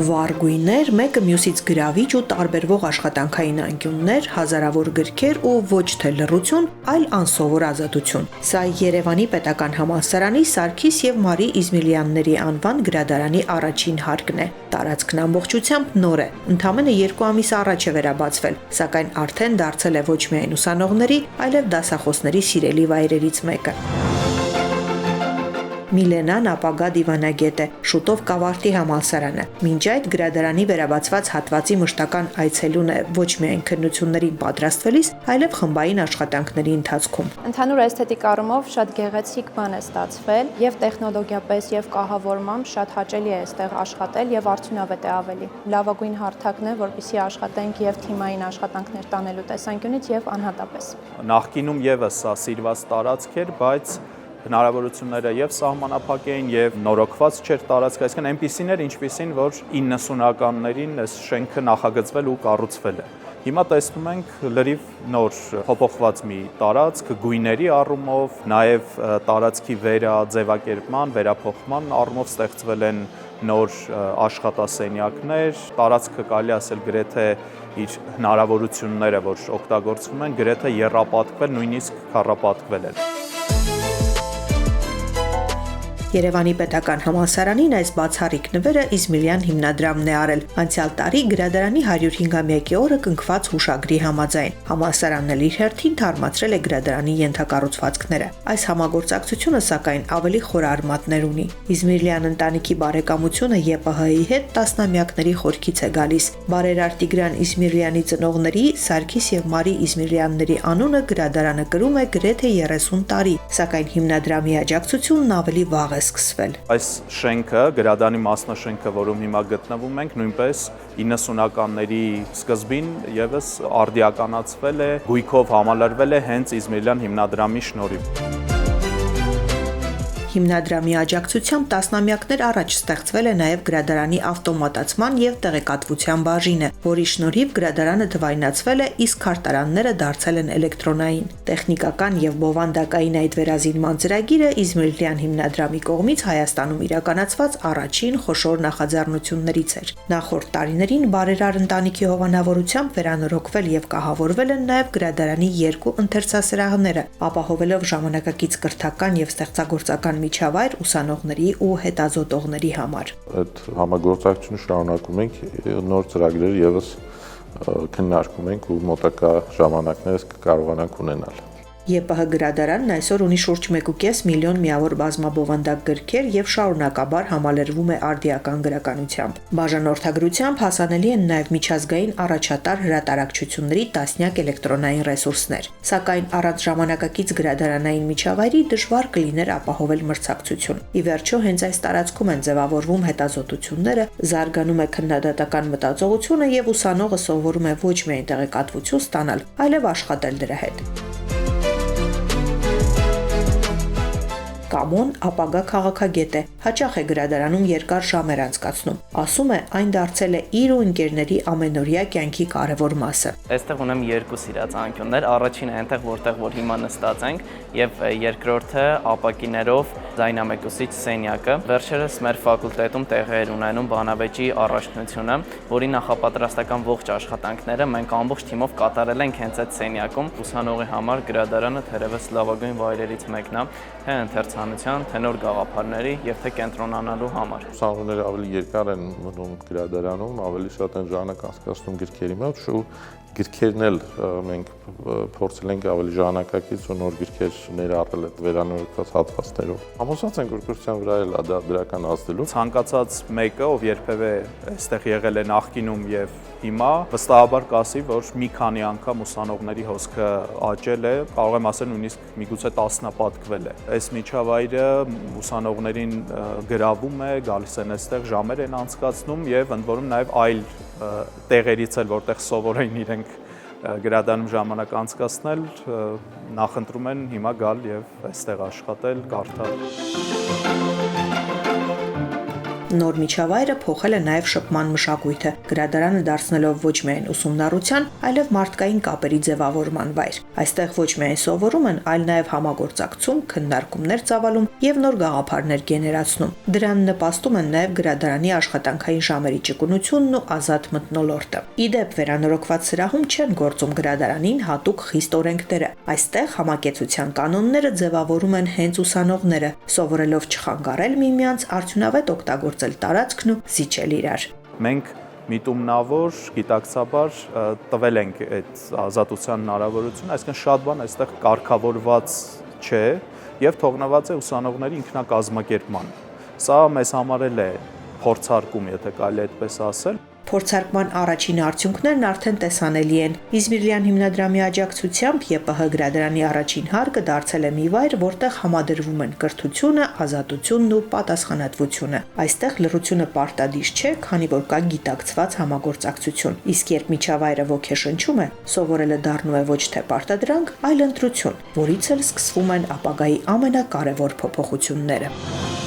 Վառ գույներ, մեկը մյուսից գրավիչ ու տարբերվող աշխատանքային անկյուններ, հազարավոր գրքեր ու ոչ թե լռություն, այլ անսովոր ազատություն։ Սա Երևանի պետական համալսարանի Սարգիս և Մարի Իզմիլյանների անվան գրադարանի առաջին հարկն է։ Տարածքն ամբողջությամբ նոր է, ընդամենը 2 ամիս առաջ է վերաբացվել, սակայն արդեն դարձել է ոչ միայն ուսանողների, այլև դասախոսների սիրելի վայրերից մեկը։ Միլենան ապագա դիվանագետ է, շուտով կավարտի համալսարանը։ Մինչ այդ գրադարանի վերաբացված հատվածի մշտական այցելուն է ոչ միայն քննություններին պատրաստվելիս, այլև խմբային աշխատանքների ընթացքում։ Ընդհանուր էսթետիկ առումով շատ գեղեցիկ բան է ստացվել, եւ տեխնոլոգիապես եւ կահավորմամբ շատ հաճելի է այստեղ աշխատել եւ արդյունավետ է ավելի։ Լավագույն հարթակն է, որպեսզի աշխատենք եւ թիմային աշխատանքներ տանելու տեսանկյունից եւ անհատապես։ Նախկինում եւս սա սիրված տարածք էր, բայց հնարավորությունները եւ սահմանափակ էին եւ նորոգված չէր տարածքը, այսինքն այնպիսին էր, ինչպիսին, որ 90-ականներին այս շենքը նախագծվել ու կառուցվել է։ Հիմա տեսնում ենք լրիվ նոր փոփոխված մի տարածք, գույների առումով, նաեւ տարածքի վերաձևակերպման, վերափոխման առումով ստեղծվել են նոր աշխատասենյակներ, տարածքը կարելի ասել գրեթե իր հնարավորությունները, որ օգտագործվում են, գրեթե եռապատկվել, նույնիսկ քառապատկվել են։ Երևանի պետական համալսարանին այս բացառիկ նվերը Իզմիլյան հիմնադրամն է արել։ Անցյալ տարի գրադարանի 105-ամյակի օրը կնքված հուշագրի համաձայն։ Համալսարանն էլ իր հերթին թարմացրել է գրադարանի ենթակառուցվածքները։ Այս համագործակցությունը, սակայն, ավելի խոր արմատներ ունի։ Իզմիլյան ընտանիքի բարեկամությունը ԵՊՀ-ի հետ տասնամյակների խորքից է գալիս։ Բարերար Տիգրան Իզմիլյանի ծնողների Սարգիս և Մարի Իզմիլյանների անունը գրադարանը կրում է գրեթե 30 տարի, սակայն հիմնադրամի աջակցությունն ավելի վաղ է սկսվել։ Այս շենքը, գրադարանի մասնաշենքը, որում հիմա գտնվում ենք, նույնպես 90-ականների սկզբին եւս արդիականացվել է, գույքով համալրվել է հենց Իզմիլյան հիմնադրամի շնորհիվ։ Հիմնադրամի աջակցությամբ տասնամյակներ առաջ ստեղծվել է նաև գրադարանի ավտոմատացման և տեղեկատվության բաժինը, որի շնորհիվ գրադարանը թվայնացվել է, իսկ քարտարանները դարձել են էլեկտրոնային։ Տեխնիկական և բովանդակային այդ վերազինման ծրագիրը Իզմիլյան հիմնադրամի կողմից Հայաստանում իրականացված առաջին խոշոր նախաձեռնություններից էր։ Նախորդ տարիներին բարերար ընտանիքի հովանավորությամբ վերանորոգվել և կահավորվել են նաև գրադարանի 2 ընթերցասրահները, ապահովելով ժամանակակից կրթական և ստեղծագործական միջավայր ուսանողների ու հետազոտողների համար։ Այդ համագործակցությունը շարունակում ենք, նոր ծրագրեր եւս քննարկում ենք ու մոտակա ժամանակներս կկարողանանք ունենալ։ ԵՊՀ գրադարանն այսօր ունի շուրջ 1.5 միլիոն միավոր բազմաբովանդակ գրքեր և շարունակաբար համալրվում է արդիական գրականությամբ։ Բաժանորդագրությամբ հասանելի են նաև միջազգային առաջատար հրատարակչությունների տասնյակ էլեկտրոնային ռեսուրսներ։ Սակայն առանց ժամանակակից գրադարանային միջավայրի դժվար կլիներ ապահովել մրցակցություն։ Ի վերջո հենց այս տարածքում են ձևավորվում հետազոտությունները, զարգանում է քննադատական մտածողությունը և ուսանողը սովորում է ոչ միայն տեղեկատվություն ստանալ, այլև աշխատել դրա հետ։ Կամոն ապագա քաղաքագետ է, հաճախ է գրադարանում երկար ժամեր անցկացնում։ Ասում է, այն դարձել է իր ու ընկերների ամենօրյա կյանքի կարևոր մասը։ Այստեղ ունեմ 2 սիրած անկյուններ, առաջինը այնտեղ որտեղ որ հիմա նստած ենք, եւ երկրորդը ապակիներով ձայնամեկուսիչ սենյակը։ Վերջերս մեր ֆակուլտետում տեղի էր ունենում բանավեճի առաջնությունը, որի նախապատրաստական ողջ աշխատանքները մենք ամբողջ թիմով կատարել ենք հենց այդ սենյակում։ Ուսանողի համար գրադարանը թերևս լավագույն վայրերից մեկն է, թե ընթերցանության, թե նոր գաղափարների եւ թե կենտրոնանալու համար։ Ուսանողները ավելի երկար են մնում գրադարանում, ավելի շատ են ժամանակ անցկացնում գրքերի մոտ, ու գրքերն էլ մենք փորձել ենք ավելի ժամանակակից ու նոր գրքեր ներառել այդ վերանորոգված հատվածներով։ Համոզված ենք, որ կրթության վրա էլ դա դրական ազդելու։ Ցանկացած մեկը, ով երբևէ այստեղ եղել է նախկինում եւ հիմա, վստահաբար կասի, որ մի քանի անգամ ուսանողների հոսքը աճել է, կարող եմ ասել նույնիսկ միգուցե տասնապատկվել է։ Այս միջավայրը ուսանողներին գրավում է, գալիս են այստեղ, ժամեր են անցկացնում եւ ընդ որում նաեւ այլ տեղերից էլ, որտեղ սովոր են իրենք գրադարանում ժամանակ անցկացնել, նախընտրում են հիմա գալ եւ այստեղ աշխատել, կարդալ։ Նոր միջավայրը փոխել է նաև շփման մշակույթը, գրադարանը դարձնելով ոչ միայն ուսումնառության, այլև մարդկային կապերի ձևավորման վայր։ Այստեղ ոչ միայն սովորում են, այլ նաև համագործակցում, քննարկումներ ծավալում եւ նոր գաղափարներ գեներացնում։ Դրան նպաստում են նաև գրադարանի աշխատանքային ժամերի ճկունությունն ու ազատ մթնոլորտը։ Իդեպ վերանորոգված սրահում չեն գործում գրադարանին հատուկ խիստ օրենքները։ Այստեղ համակեցության կանոնները ձևավորում են հենց ուսանողները, սովորելով չխանգարել միմյանց, արդյունավետ օգտագործել տարածքն ու զիջել իրար։ Մենք միտումնավոր, գիտակցաբար տվել ենք այդ ազատության հնարավորությունը, այսինքն շատ բան այստեղ կարգավորված չէ եւ թողնված է ուսանողների ինքնակազմակերպման։ Սա մեզ համար է փորձարկում, եթե կարելի այդպես ասել։ Փորձարկման առաջին արդյունքներն արդեն տեսանելի են։ Իզմիրլյան հիմնադրամի աջակցությամբ ԵՊՀ գրադարանի առաջին հարկը դարձել է մի վայր, որտեղ համադրվում են կրթությունը, ազատությունն ու պատասխանատվությունը։ Այստեղ լռությունը պարտադիր չէ, քանի որ կա գիտակցված համագործակցություն։ Իսկ երբ միջավայրը ոգեշնչում է, սովորելը դառնում է ոչ թե պարտադրանք, այլ ընտրություն, որից էլ սկսվում են ապագայի ամենակարևոր փոփոխությունները։